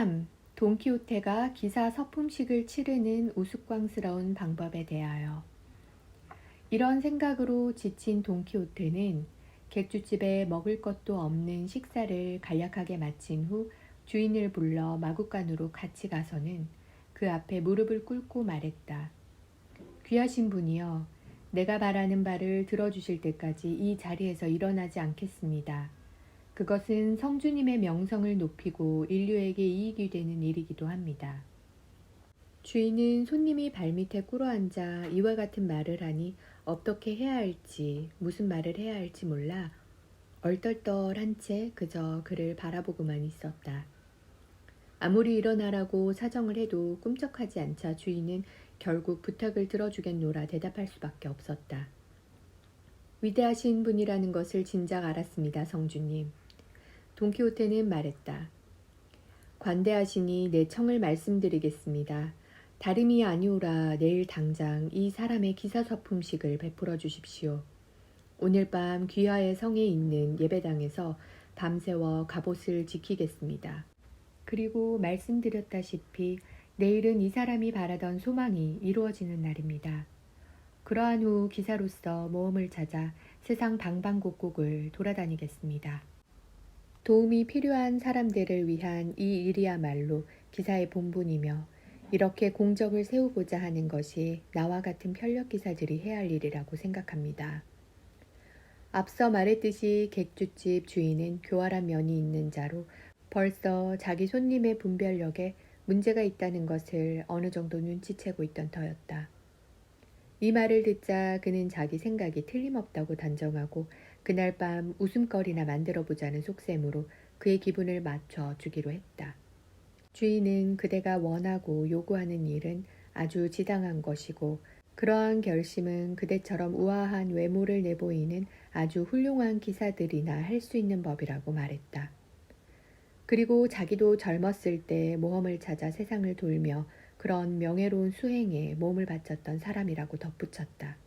3. 돈키호테가 기사 서품식을 치르는 우스꽝스러운 방법에 대하여. 이런 생각으로 지친 돈키호테는 객주집에 먹을 것도 없는 식사를 간략하게 마친 후 주인을 불러 마구간으로 같이 가서는 그 앞에 무릎을 꿇고 말했다. 귀하신 분이여, 내가 바라는 바를 들어주실 때까지 이 자리에서 일어나지 않겠습니다. 그것은 성주님의 명성을 높이고 인류에게 이익이 되는 일이기도 합니다. 주인은 손님이 발밑에 꿇어앉아 이와 같은 말을 하니 어떻게 해야 할지, 무슨 말을 해야 할지 몰라 얼떨떨한 채 그저 그를 바라보고만 있었다. 아무리 일어나라고 사정을 해도 꿈쩍하지 않자 주인은 결국 부탁을 들어주겠노라 대답할 수밖에 없었다. 위대하신 분이라는 것을 진작 알았습니다, 성주님. 돈키호테는 말했다. 관대하시니 내 청을 말씀드리겠습니다. 다름이 아니오라 내일 당장 이 사람의 기사서품식을 베풀어 주십시오. 오늘 밤 귀하의 성에 있는 예배당에서 밤새워 갑옷을 지키겠습니다. 그리고 말씀드렸다시피 내일은 이 사람이 바라던 소망이 이루어지는 날입니다. 그러한 후 기사로서 모험을 찾아 세상 방방곡곡을 돌아다니겠습니다. 도움이 필요한 사람들을 위한 이 일이야말로 기사의 본분이며 이렇게 공적을 세우고자 하는 것이 나와 같은 편력기사들이 해야 할 일이라고 생각합니다. 앞서 말했듯이 객주집 주인은 교활한 면이 있는 자로 벌써 자기 손님의 분별력에 문제가 있다는 것을 어느 정도 눈치채고 있던 터였다. 이 말을 듣자 그는 자기 생각이 틀림없다고 단정하고 그날 밤 웃음거리나 만들어보자는 속셈으로 그의 기분을 맞춰주기로 했다. 주인은 그대가 원하고 요구하는 일은 아주 지당한 것이고 그러한 결심은 그대처럼 우아한 외모를 내보이는 아주 훌륭한 기사들이나 할 수 있는 법이라고 말했다. 그리고 자기도 젊었을 때 모험을 찾아 세상을 돌며 그런 명예로운 수행에 몸을 바쳤던 사람이라고 덧붙였다.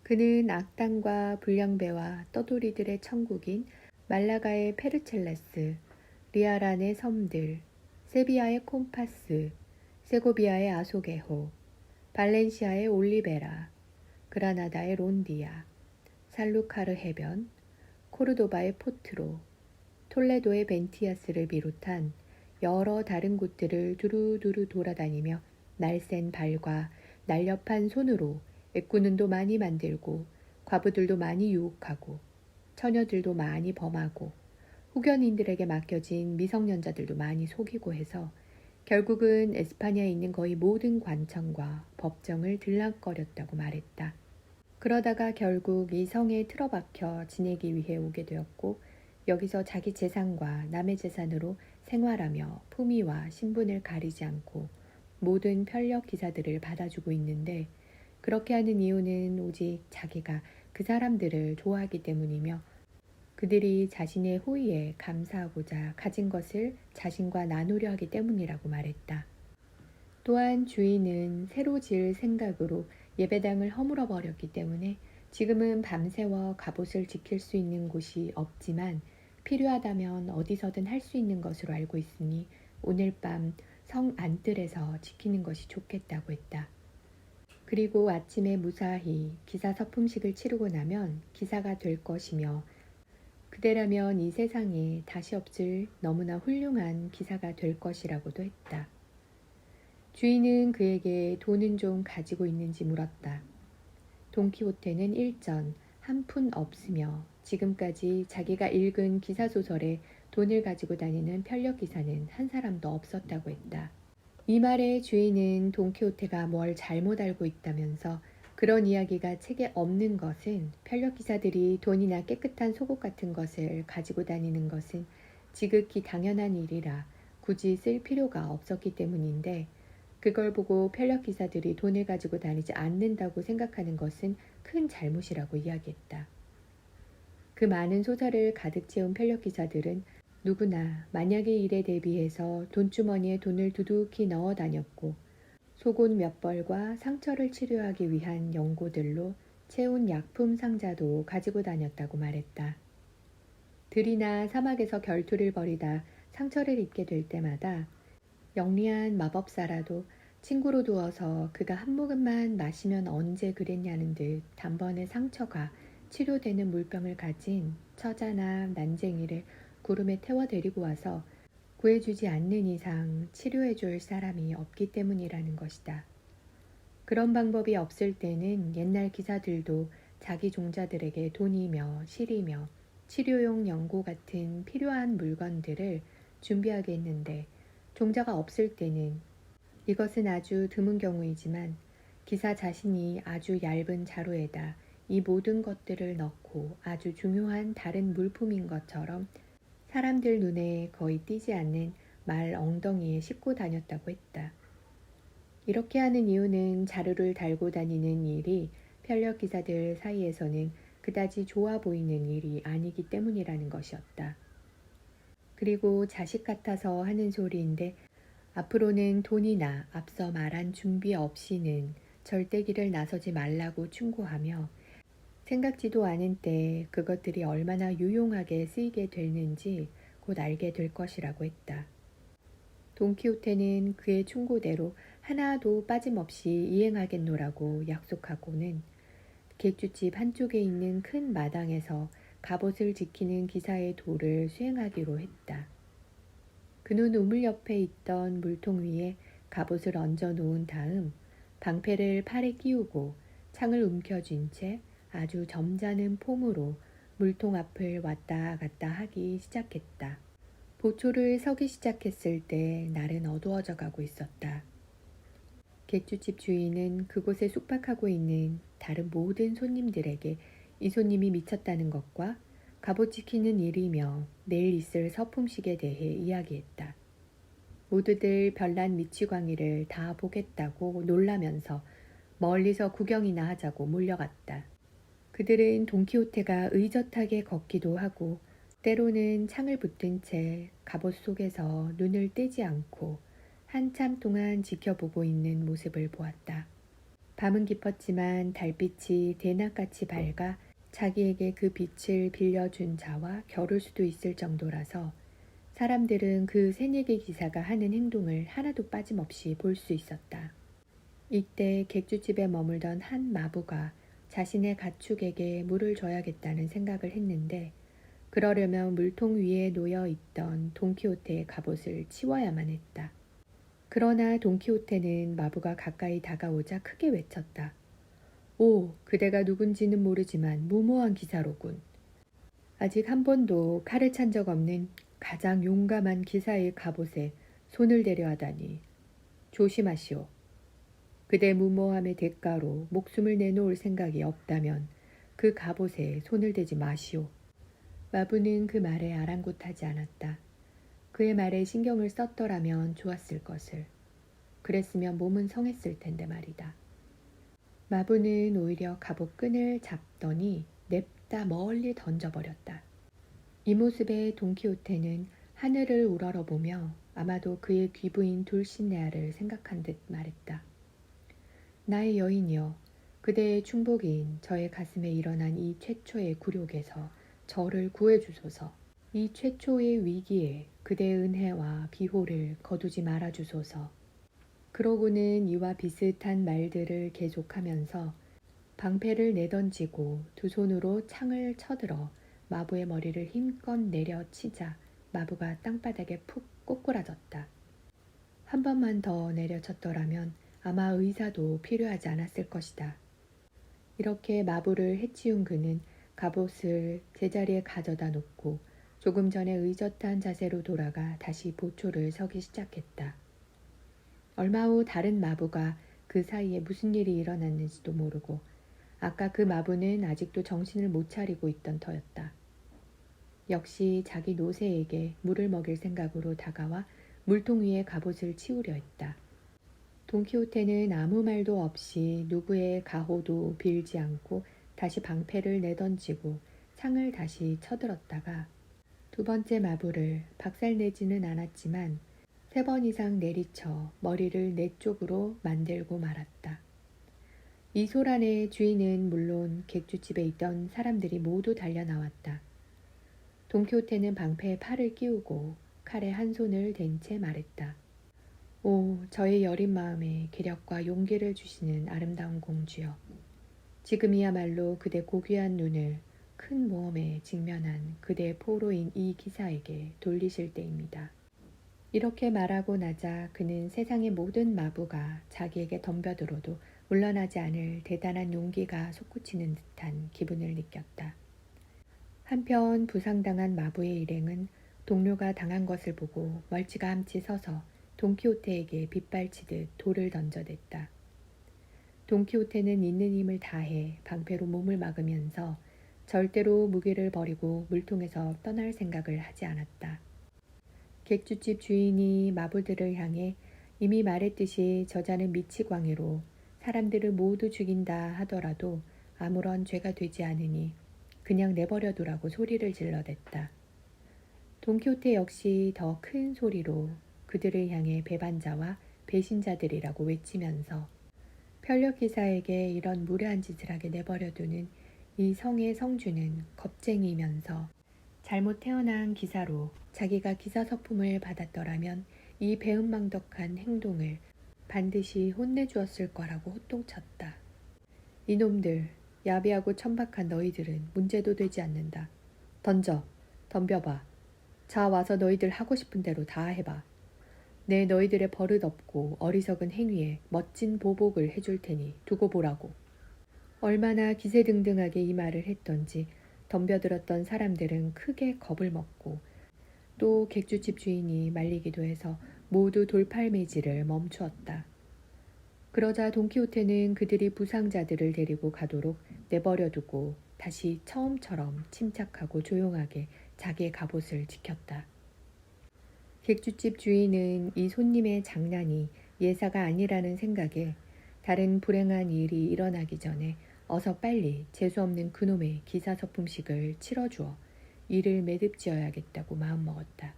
그는 악당과 불량배와 떠돌이들의 천국인 말라가의 페르첼레스, 리아란의 섬들, 세비야의 콤파스, 세고비아의 아소게호, 발렌시아의 올리베라, 그라나다의 론디아, 살루카르 해변, 코르도바의 포트로, 톨레도의 벤티아스를 비롯한 여러 다른 곳들을 두루두루 돌아다니며 날쌘 발과 날렵한 손으로 애꾸는도 많이 만들고 과부들도 많이 유혹하고 처녀들도 많이 범하고 후견인들에게 맡겨진 미성년자들도 많이 속이고 해서 결국은 에스파냐에 있는 거의 모든 관청과 법정을 들락거렸다고 말했다. 그러다가 결국 이 성에 틀어박혀 지내기 위해 오게 되었고 여기서 자기 재산과 남의 재산으로 생활하며 품위와 신분을 가리지 않고 모든 편력 기사들을 받아주고 있는데 그렇게 하는 이유는 오직 자기가 그 사람들을 좋아하기 때문이며 그들이 자신의 호의에 감사하고자 가진 것을 자신과 나누려 하기 때문이라고 말했다. 또한 주인은 새로 지을 생각으로 예배당을 허물어 버렸기 때문에 지금은 밤새워 갑옷을 지킬 수 있는 곳이 없지만 필요하다면 어디서든 할 수 있는 것으로 알고 있으니 오늘 밤 성 안뜰에서 지키는 것이 좋겠다고 했다. 그리고 아침에 무사히 기사 서품식을 치르고 나면 기사가 될 것이며 그대라면 이 세상에 다시 없을 너무나 훌륭한 기사가 될 것이라고도 했다. 주인은 그에게 돈은 좀 가지고 있는지 물었다. 돈키호테는 일전 한 푼 없으며 지금까지 자기가 읽은 기사소설에 돈을 가지고 다니는 편력기사는 한 사람도 없었다고 했다. 이 말에 주인은 돈키호테가 뭘 잘못 알고 있다면서 그런 이야기가 책에 없는 것은 편력기사들이 돈이나 깨끗한 속옷 같은 것을 가지고 다니는 것은 지극히 당연한 일이라 굳이 쓸 필요가 없었기 때문인데 그걸 보고 편력기사들이 돈을 가지고 다니지 않는다고 생각하는 것은 큰 잘못이라고 이야기했다. 그 많은 소설을 가득 채운 편력기사들은 누구나 만약의 일에 대비해서 돈주머니에 돈을 두둑히 넣어 다녔고 속옷 몇 벌과 상처를 치료하기 위한 연고들로 채운 약품 상자도 가지고 다녔다고 말했다. 들이나 사막에서 결투를 벌이다 상처를 입게 될 때마다 영리한 마법사라도 친구로 두어서 그가 한 모금만 마시면 언제 그랬냐는 듯 단번에 상처가 치료되는 물병을 가진 처자나 난쟁이를 구름에 태워 데리고 와서 구해주지 않는 이상 치료해줄 사람이 없기 때문이라는 것이다. 그런 방법이 없을 때는 옛날 기사들도 자기 종자들에게 돈이며 실이며 치료용 연고 같은 필요한 물건들을 준비하게 했는데, 종자가 없을 때는, 이것은 아주 드문 경우이지만, 기사 자신이 아주 얇은 자루에다 이 모든 것들을 넣고 아주 중요한 다른 물품인 것처럼 사람들 눈에 거의 띄지 않는 말 엉덩이에 싣고 다녔다고 했다. 이렇게 하는 이유는 자루를 달고 다니는 일이 편력 기사들 사이에서는 그다지 좋아 보이는 일이 아니기 때문이라는 것이었다. 그리고 자식 같아서 하는 소리인데, 앞으로는 돈이나 앞서 말한 준비 없이는 절대 길을 나서지 말라고 충고하며 생각지도 않은 때 그것들이 얼마나 유용하게 쓰이게 되는지 곧 알게 될 것이라고 했다. 돈키호테는 그의 충고대로 하나도 빠짐없이 이행하겠노라고 약속하고는 객주집 한쪽에 있는 큰 마당에서 갑옷을 지키는 기사의 도를 수행하기로 했다. 그는 우물 옆에 있던 물통 위에 갑옷을 얹어 놓은 다음 방패를 팔에 끼우고 창을 움켜쥔 채 아주 점잖은 폼으로 물통 앞을 왔다 갔다 하기 시작했다. 보초를 서기 시작했을 때 날은 어두워져 가고 있었다. 객주집 주인은 그곳에 숙박하고 있는 다른 모든 손님들에게 이 손님이 미쳤다는 것과 갑옷 지키는 일이며 내일 있을 서품식에 대해 이야기했다. 모두들 별난 미치광이를 다 보겠다고 놀라면서 멀리서 구경이나 하자고 몰려갔다. 그들은 돈키호테가 의젓하게 걷기도 하고 때로는 창을 붙든 채 갑옷 속에서 눈을 떼지 않고 한참 동안 지켜보고 있는 모습을 보았다. 밤은 깊었지만 달빛이 대낮같이 밝아 자기에게 그 빛을 빌려준 자와 겨룰 수도 있을 정도라서 사람들은 그 새내기 기사가 하는 행동을 하나도 빠짐없이 볼 수 있었다. 이때 객주집에 머물던 한 마부가 자신의 가축에게 물을 줘야겠다는 생각을 했는데, 그러려면 물통 위에 놓여 있던 돈키호테의 갑옷을 치워야만 했다. 그러나 돈키호테는 마부가 가까이 다가오자 크게 외쳤다. 오, 그대가 누군지는 모르지만 무모한 기사로군. 아직 한 번도 칼을 찬 적 없는 가장 용감한 기사의 갑옷에 손을 대려 하다니. 조심하시오. 그대 무모함의 대가로 목숨을 내놓을 생각이 없다면 그 갑옷에 손을 대지 마시오. 마부는 그 말에 아랑곳하지 않았다. 그의 말에 신경을 썼더라면 좋았을 것을. 그랬으면 몸은 성했을 텐데 말이다. 마부는 오히려 갑옷 끈을 잡더니 냅다 멀리 던져버렸다. 이 모습에 돈키호테는 하늘을 우러러보며 아마도 그의 귀부인 돌시네아를 생각한 듯 말했다. 나의 여인이여, 그대의 충복인 저의 가슴에 일어난 이 최초의 굴욕에서 저를 구해주소서. 이 최초의 위기에 그대의 은혜와 비호를 거두지 말아주소서. 그러고는 이와 비슷한 말들을 계속하면서 방패를 내던지고 두 손으로 창을 쳐들어 마부의 머리를 힘껏 내려치자 마부가 땅바닥에 푹 꼬꾸라졌다. 한 번만 더 내려쳤더라면 아마 의사도 필요하지 않았을 것이다. 이렇게 마부를 해치운 그는 갑옷을 제자리에 가져다 놓고 조금 전에 의젓한 자세로 돌아가 다시 보초를 서기 시작했다. 얼마 후 다른 마부가 그 사이에 무슨 일이 일어났는지도 모르고 아까 그 마부는 아직도 정신을 못 차리고 있던 터였다. 역시 자기 노새에게 물을 먹일 생각으로 다가와 물통 위에 갑옷을 치우려 했다. 돈키호테는 아무 말도 없이 누구의 가호도 빌지 않고 다시 방패를 내던지고 창을 다시 쳐들었다가 두 번째 마부를 박살내지는 않았지만 3번 이상 내리쳐 머리를 내 쪽으로 만들고 말았다. 이 소란의 주인은 물론 객주집에 있던 사람들이 모두 달려나왔다. 돈키호테는 방패에 팔을 끼우고 칼에 한 손을 댄 채 말했다. 오, 저의 여린 마음에 기력과 용기를 주시는 아름다운 공주여. 지금이야말로 그대 고귀한 눈을 큰 모험에 직면한 그대의 포로인 이 기사에게 돌리실 때입니다. 이렇게 말하고 나자 그는 세상의 모든 마부가 자기에게 덤벼들어도 물러나지 않을 대단한 용기가 솟구치는 듯한 기분을 느꼈다. 한편 부상당한 마부의 일행은 동료가 당한 것을 보고 멀찌감치 서서 돈키호테에게 빗발치듯 돌을 던져댔다. 돈키호테는 있는 힘을 다해 방패로 몸을 막으면서 절대로 무기를 버리고 물통에서 떠날 생각을 하지 않았다. 객주집 주인이 마부들을 향해 이미 말했듯이 저자는 미치광이로 사람들을 모두 죽인다 하더라도 아무런 죄가 되지 않으니 그냥 내버려두라고 소리를 질러댔다. 돈키호테 역시 더 큰 소리로 그들을 향해 배반자와 배신자들이라고 외치면서 편력 기사에게 이런 무례한 짓을 하게 내버려두는 이 성의 성주는 겁쟁이면서 잘못 태어난 기사로 자기가 기사 서품을 받았더라면 이 배은망덕한 행동을 반드시 혼내주었을 거라고 호통쳤다. 이놈들, 야비하고 천박한 너희들은 문제도 되지 않는다. 덤벼봐. 자 와서 너희들 하고 싶은 대로 다 해봐. 내 너희들의 버릇없고 어리석은 행위에 멋진 보복을 해줄 테니 두고 보라고. 얼마나 기세등등하게 이 말을 했던지 덤벼들었던 사람들은 크게 겁을 먹고 또 객주집 주인이 말리기도 해서 모두 돌팔매질을 멈추었다. 그러자 돈키호테는 그들이 부상자들을 데리고 가도록 내버려두고 다시 처음처럼 침착하고 조용하게 자기의 갑옷을 지켰다. 객주집 주인은 이 손님의 장난이 예사가 아니라는 생각에 다른 불행한 일이 일어나기 전에 어서 빨리 재수없는 그놈의 기사 서품식을 치러주어 일을 매듭지어야겠다고 마음먹었다.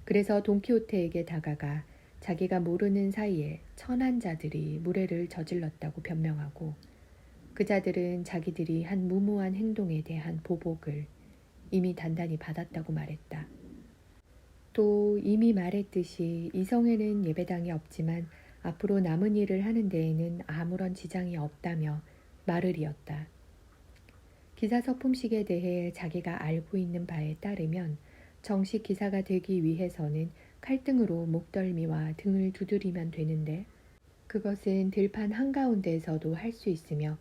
그래서 돈키호테에게 다가가 자기가 모르는 사이에 천한 자들이 무례를 저질렀다고 변명하고 그 자들은 자기들이 한 무모한 행동에 대한 보복을 이미 단단히 받았다고 말했다. 또 이미 말했듯이 이 성에는 예배당이 없지만 앞으로 남은 일을 하는 데에는 아무런 지장이 없다며 말을 이었다. 기사 서품식에 대해 자기가 알고 있는 바에 따르면 정식 기사가 되기 위해서는 칼등으로 목덜미와 등을 두드리면 되는데 그것은 들판 한가운데에서도 할 수 있으며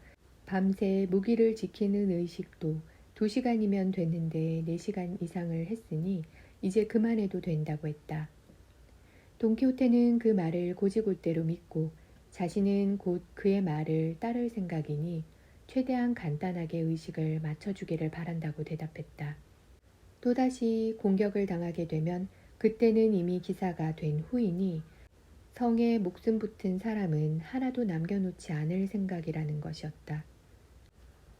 밤새 무기를 지키는 의식도 2시간이면 됐는데 4시간 이상을 했으니 이제 그만해도 된다고 했다. 돈키호테는 그 말을 고지곳대로 믿고 자신은 곧 그의 말을 따를 생각이니 최대한 간단하게 의식을 맞춰주기를 바란다고 대답했다. 또다시 공격을 당하게 되면 그때는 이미 기사가 된 후이니 성에 목숨 붙은 사람은 하나도 남겨놓지 않을 생각이라는 것이었다.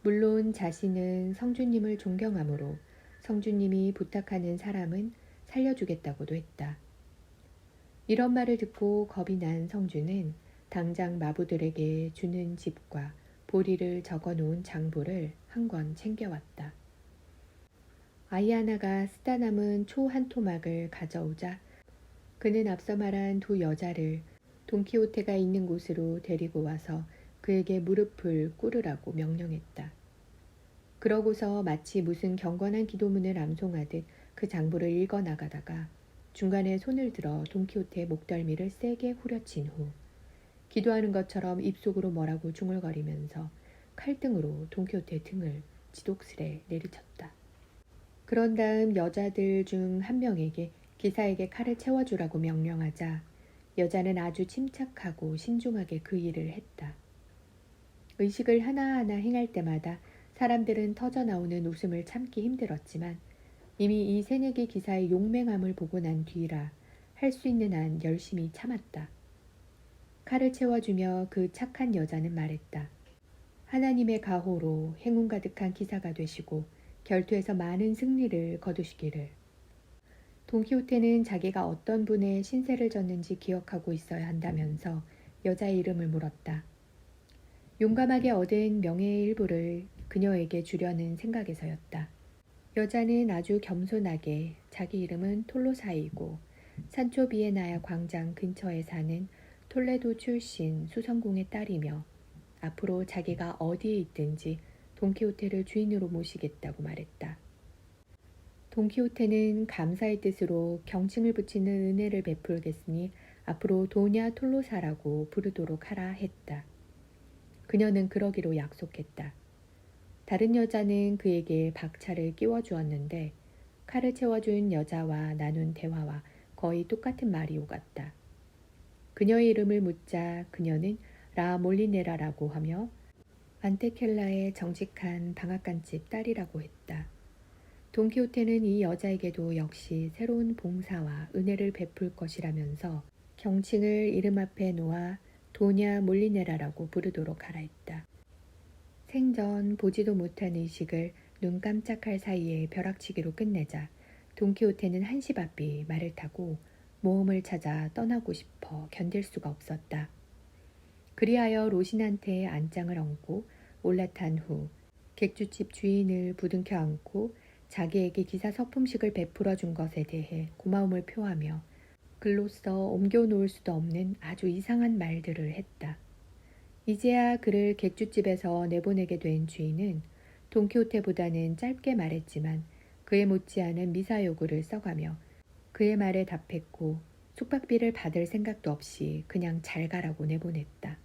물론 자신은 성주님을 존경하므로 성주님이 부탁하는 사람은 살려주겠다고도 했다. 이런 말을 듣고 겁이 난 성주는 당장 마부들에게 주는 집과 보리를 적어놓은 장부를 한 권 챙겨왔다. 아이 하나가 쓰다 남은 초 한 토막을 가져오자 그는 앞서 말한 2 여자를 돈키호테가 있는 곳으로 데리고 와서 그에게 무릎을 꿇으라고 명령했다. 그러고서 마치 무슨 경건한 기도문을 암송하듯 그 장부를 읽어나가다가 중간에 손을 들어 돈키호테의 목덜미를 세게 후려친 후 기도하는 것처럼 입속으로 뭐라고 중얼거리면서 칼등으로 돈키호테의 등을 지독스레 내리쳤다. 그런 다음 여자들 중 한 명에게 기사에게 칼을 채워주라고 명령하자 여자는 아주 침착하고 신중하게 그 일을 했다. 의식을 하나하나 행할 때마다 사람들은 터져나오는 웃음을 참기 힘들었지만 이미 이 새내기 기사의 용맹함을 보고 난 뒤라 할 수 있는 한 열심히 참았다. 칼을 채워주며 그 착한 여자는 말했다. 하나님의 가호로 행운 가득한 기사가 되시고 결투에서 많은 승리를 거두시기를. 돈키호테는 자기가 어떤 분의 신세를 졌는지 기억하고 있어야 한다면서 여자의 이름을 물었다. 용감하게 얻은 명예의 일부를 그녀에게 주려는 생각에서였다. 여자는 아주 겸손하게 자기 이름은 톨로사이고 산초 비에나야 광장 근처에 사는 톨레도 출신 수성공의 딸이며 앞으로 자기가 어디에 있든지 돈키호테를 주인으로 모시겠다고 말했다. 돈키호테는 감사의 뜻으로 경칭을 붙이는 은혜를 베풀겠으니 앞으로 도냐 톨로사라고 부르도록 하라 했다. 그녀는 그러기로 약속했다. 다른 여자는 그에게 박차를 끼워주었는데 칼을 채워준 여자와 나눈 대화와 거의 똑같은 말이 오갔다. 그녀의 이름을 묻자 그녀는 라 몰리네라라고 하며 안테켈라의 정직한 방앗간집 딸이라고 했다. 돈키호테는 이 여자에게도 역시 새로운 봉사와 은혜를 베풀 것이라면서 경칭을 이름 앞에 놓아 도냐 몰리네라라고 부르도록 하라 했다. 생전 보지도 못한 의식을 눈 깜짝할 사이에 벼락치기로 끝내자 돈키호테는 한시바삐 말을 타고 모험을 찾아 떠나고 싶어 견딜 수가 없었다. 그리하여 로신한테 안장을 얹고 올라탄 후 객주집 주인을 부둥켜 안고 자기에게 기사 서품식을 베풀어 준 것에 대해 고마움을 표하며 글로써 옮겨놓을 수도 없는 아주 이상한 말들을 했다. 이제야 그를 객주집에서 내보내게 된 주인은 돈키호테보다는 짧게 말했지만 그에 못지않은 미사여구를 써가며 그의 말에 답했고 숙박비를 받을 생각도 없이 그냥 잘 가라고 내보냈다.